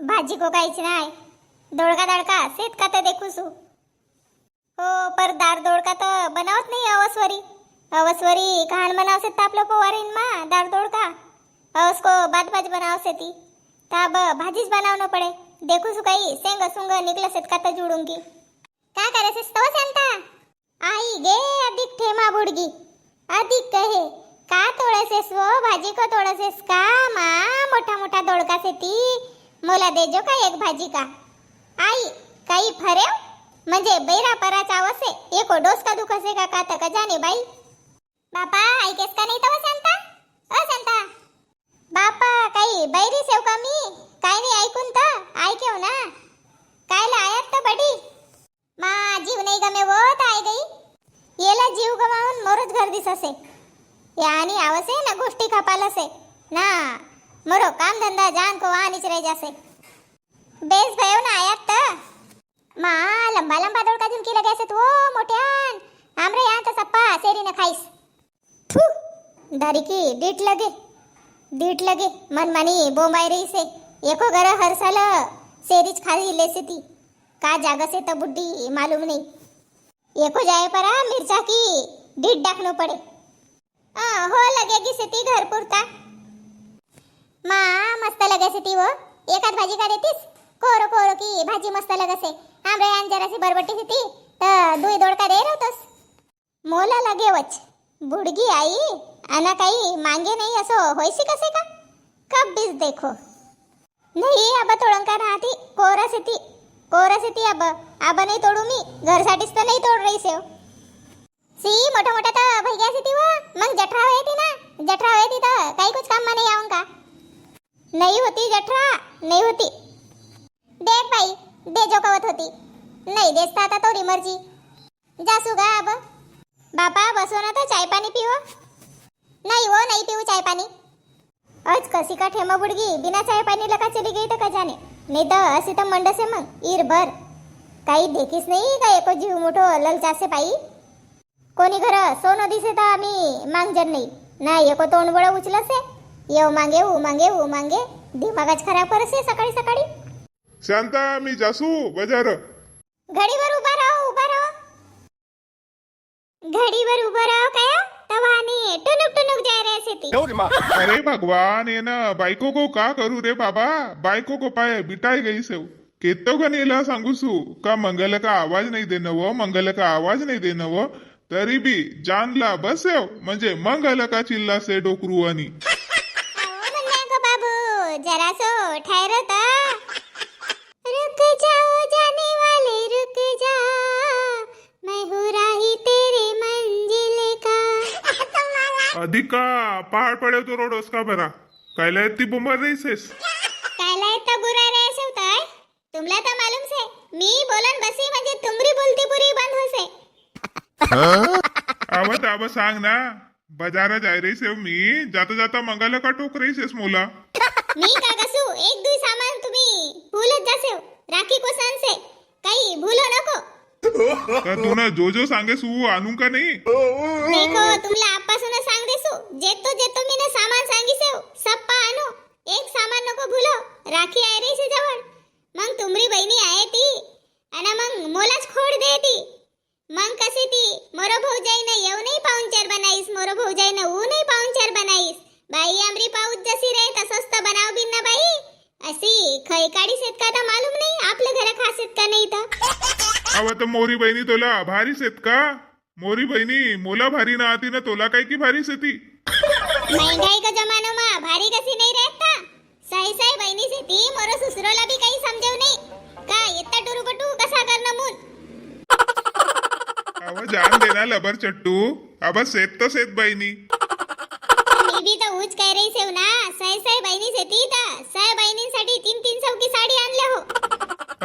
भाजी को काहीच नाही. दोडका दाडका सेत का तर देखूसू. हो पर दार दोडका तर बनावत नाही अवस्वरी. अवस्वरी कहाण बनावसे तर आपलं पोवारीन मा दार दोडका. अवस को बाद भाजी बनावसे ती. तब भाजीच बनावणं पडे. देखूसू काही सेंग सुंग निकलं सेत का तर जुडूंगी. काय करायचे तव सांगता. आई गे अधिक ठेमा बुडगी. अधिक कहे का तोडसेस वो भाजी को तोडसेस का मा मोठा मोठा दोडका से ती मोला देजो का एक भाजी का. आई काही फरेव म्हणजे बैरा पराचा वसे एको डोस का दुखसे का तक जाने बाई. बापा ऐकेस का नाही तव सांगता. सांगता बापा काही बैरी सेव का मी काय नाही ऐकून तर ऐकेव ना. कायला आयात तर बडी मा जीव नाही गमे वो तर आई गई. येला जीव गमावून मोरच घर दिससे. यानी आवसे ना गोष्टी खपालसे ना मोरो काम धंदा जान को वानीच रह जासे. बेस भयो ना आयात तर मा लंबा लंबा दोडका झुमकी लगासे तो मोठ्यान आमरे यहाँ तो सप्पा सेरी न खाईस. थू दारी की डीट लगे मन मानी बोंबाई रही से एको घर हर साल सेरीच खाई लेसे ती. का जागा से तो बुड्ढी मालूम नहीं. एको जाए परा मिर्चा की डीट डाकनो पड़े. हो लगेगी सिटी घर पुरता. माँ मस्त लगेसे ती वो एकात भाजी का देतीस. कोरो कोरो की भाजी मस्त लगसे. आमरे आन जरासी बरबटी सिटी तर दुई दोडका दे रहतोस. मोला लगेवच बुडगी आई आना काही मांगे नाही असो होईसी कसे का. कब बीस देखो नाही अब तोडंका राहती कोरा सिटी अब नाही तोडू मी घरसाठीच तर नाही तोड रही सेव. सी मोठा मोठा तर भैया सिटी व मग जठरा होती ना. जठरा होती तर काही कुछ काम में नहीं आऊंगा. नहीं होती जठरा नहीं होती. देख भाई दे जो कवत होती नहीं देसता था तोरी मर्जी. जासूगा अब बापा बसो ना तो चाय पानी पियो. नहीं वो नहीं पीऊ चाय पानी. आज कसी का ठेमा बुडगी बिना चाय पानी लगा चली गई तो का जाने. नहीं तो असी तो मंड से मग ईर भर काही देखीस नाही का एको जीव मोठो ललचासे पाई. कोणी घर सोनं दिसे तर आम्ही मागजन नाही ना एको तोंड बळ उचलसे. येऊ मागे दिमागच खराब करसे सकाळी सकाळी. शांता मी जासू बाजार. घडीवर उभा राहो घडीवर उभा राहो काय तवानी टुनुक जाय रे से ती. अरे भगवान ये ना बायको को का करू रे बाबा. बायको को पाय बिटाई गई सेव केतो गनेला सांगूसू का मंगल का आवाज नाही देणं वो तरी बी जानला बसेव म्हणजे मंगल का चिल्ला से डोकरू आणि. बाबू जरा सो ठहरता. रुक जाओ जाने वाले रुक जा मैं हूँ राही तेरे मंजिल का. अधिका पहाड पडे तो रोडोस का बरा कायला येती बोंबर रहीसेस. कायला येता गुरा रे सेवताय. तुमला तर मालूम से मी बोलन बसी म्हणजे तुमरी बोलती पुरी बंद होसे. आव सांग ना बाजारा जाय रही सेव मी जाता मंगल का टोक रही सेस मोला. मी का कसू एक दुई सामान तुम्ही भूलत जासेव. राखी को सन से काही भूलो नको. तर तू ना जो सांगे सू आणू का नाही. देखो तुमला आपासून सांग देसू जेतो मीने सामान सांगिसेव सप्पा आणू. एक सामान नको भूलो. राखी आहे रे से जवळ मग तुमरी बहिणी आहे ती आणि मग मोलाच खोड दे ती. मग कशी ती मोरो भौजाई ना येऊ नाही पाहुणचार बनाईस. मोरो भौजाई ना ऊ नाही पाहुणचार बनाईस. बाई आमरी पाऊस जशी रे तसंच तर बनाव बिन ना बाई. अशी खै काढी शेत का तर मालूम नाही आपल्या घरा खासेत का नाही तर. अव तर मोरी बहिणी तोला भारी सेत का. मोरी बहिणी मोला भारी ना आती ना तोला काय की भारी सेती. महंगाई का जमानो मा भारी कशी नाही रहता. सही बहिणी सेती मोरो सुसरोला भी काही समजेव नाही का इत्ता टुरुपटू कसा करना मून. अव जान देना लबर चट्टू. अब सेत तो सेत बहिणी. मी भी तो उच कह रही सेव ना. सही बहिणी सेती ता सही बहिणींसाठी 300 की साडी आणल्या हो.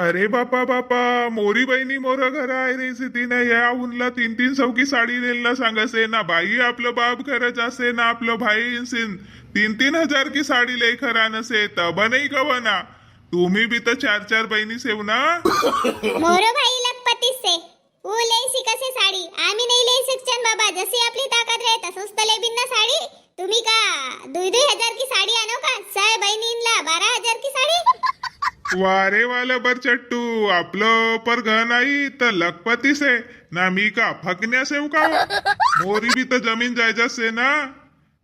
अरे बापा मोरी बहिणी मोर घर आहे रे सिटी ना या उनला 300 की साडी नेलना सांगसे ना बाई आपलं बाप खरंच असे ना आपलं भाई सिन 3,000 की साडी लई खरा नसे तब नाही गवना. तुम्ही भी तर 4 बहिणी सेव ना. मोरो भाई लखपतीस से वो ले कसे साडी आम्ही नाही ले शिक्षण बाबा. जशी आपली ताकद रे तसंच तर ले बिन्ना साडी. तुम्ही का 2,000 की साडी आणो का. सहा बहिणींना 12,000 की साडी. वारे वाला बर चट्टू आपलं पर घर नाही तर लखपती से ना मी का फकण्या सेव का मोरी भी तर जमीन जायजा से ना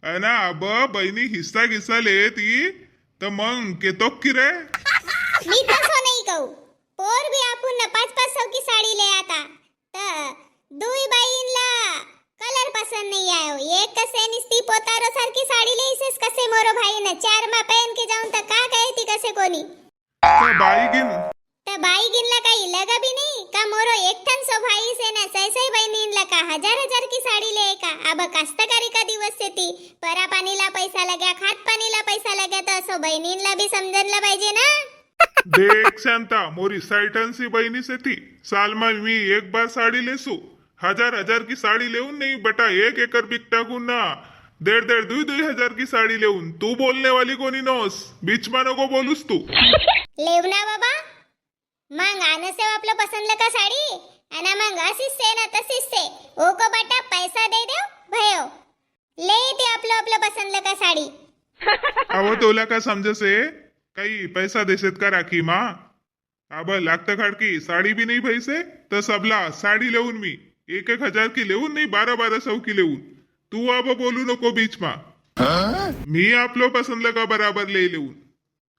ना अब बहिणी हिस्सा गिस्सा ले ती तर मग केतो की रे मी तसं नाही कहू पोर भी आपण ना 5-500 की साड़ी ले आता तर दुई बाईंला कलर पसंद नहीं आयो एक कसे निस्ती पोतारो सारखी साडी लेईसेस कसे मोरो भाई ना 4 मा पहन के जाऊन तर का कहती कसे कोणी तर बाई गिन तर बाई गिनला काही लगा भी नहीं का मोरो एकठन सो भाई से ना सही बहिणींला का हजार की साडी ले का अब कास्तकारी का दिवस से ती परा पाणीला पैसा लग्या खात पाणीला पैसा लग्या तर असो बहिणींला भी समजनला पाहिजे ना देख शांता मोरी साइटनसी बहिणी से थी साल में मी एक बार साड़ी लेसू हजार की साड़ी लेऊन नहीं बटा 1 एकर बिकता ना 1.5-2 हजार की साड़ी लेऊन तू बोलने वाली कोणी नोस बीच में नको बोलूस तू लेवना बाबा मग आनसे आपलं पसंदलं का साडी आणि मग अशीच से ना तशीच से ओको बाटा पैसा दे देव भयो ले ते आपलं पसंदलं का साडी अहो तोला का समजसे काही पैसा देसेत का राखी माँ अब लागतं खडकी साडी भी नहीं पैसे तर सबला साडी लेऊन मी 1-1 हजार की लेऊन नहीं 1200 की लेऊन तू अब बोलू नको बीच मा मी आपलो पसंद का बराबर ले लेऊन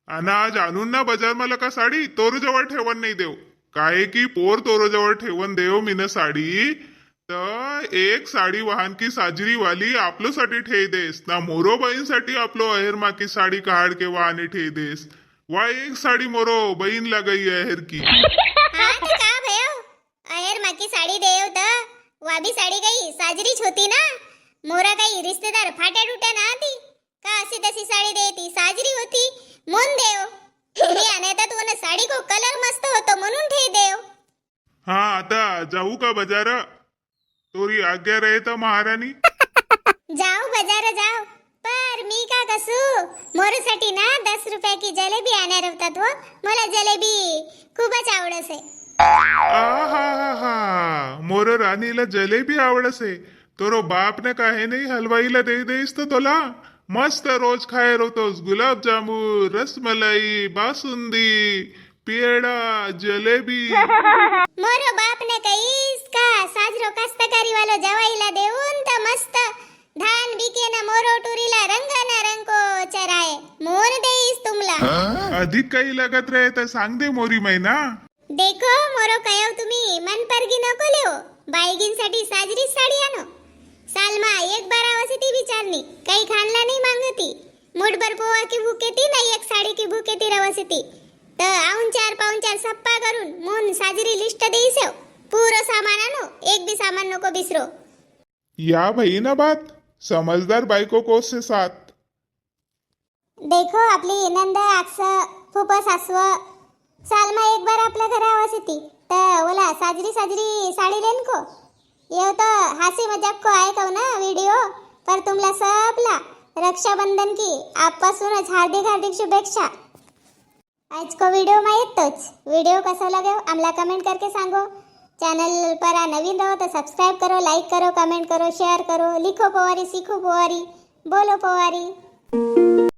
आणि आज आणून ना बाजार मला का साडी तोर जवळ ठेवण नाही देव काय की पोर तोर जवळ ठेवण देव मीन साडी तर एक साडी वाहन की साजरी वाली आपलोसाठी ठेई देस ना मोरो बहीणसाठी आपलो अहेरमा की साडी काढ के वाहने ठेई देस वा एक साडी मोरो बहीण लगाई अहेर की हा तर का भयो अहेर माकी साडी देव तर वाबी साडी काही साजरीच होती ना मोरा काही रिश्तेदार फाट्या टुट्या ना आती का अशी तशी साडी देती साजरी होती म्हणून देव मी आणता तू ना साडी को कलर मस्त होतो म्हणून ठेई देव हा आता जाऊ का बाजार तोरी आज्ञा रहे तर महाराणी जाओ बाजार जाओ पर मी का कसू मोरसाठी ना 10 रुपया की जलेबी आणणार होतात हो मला जलेबी खूपच आवडते आहा मोर राणीला जलेबी आवडसे तोरो बाप ने काहे नाही हलवाईला दे देईस तर तोला मस्त रोज खायर होतोस गुलाबजामुन रसमलाई बासुंदी पेड़ा जलेबी मोरो बाप ने कहीस का साजरो कास्तकारी वालो जवाईला देऊन तर मस्त धान बिके ना मोरो टुरीला रंगाना रंगको चराए मोर देईस तुमला अधिक काही लागत रहे तर सांग दे मोरी मैना देखो मोरो कयो तुम्ही मन परगी नको लेओ बाईगिनसाठी साजरी साडी आणो सालमा एक बार आवसी ती विचारनी काही खानला नाही मागती मुठभर पोहा की भूकेती नाही एक साडी की भूकेती रवसी ती तर आऊन 4 पाऊन 4 सप्पा करून मोन साजरी लिस्ट देईसेव पूरो सामान आणो एक भी सामान नको बिसरो या भाई ना बात समझदार बायको को से साथ देखो आपली नंद आक्स फुप सासव सालमा एक बार आपल्या घरा आवसी ती तर ओला साजरी साडी लेन को ये तो हंसी मजाक को आए कहू ना वीडियो पर तुमला सबला रक्षाबंधन की आजपासूनच हार्दिक शुभेच्छा आज को वीडियो में येतोच वीडियो कैसा लगे आमला कमेंट करके सांगो चैनल पर नवीन रहो तो सब्सक्राइब करो लाइक करो कमेंट करो शेयर करो लिखो पोवारी सीखो पोवारी बोलो पोवारी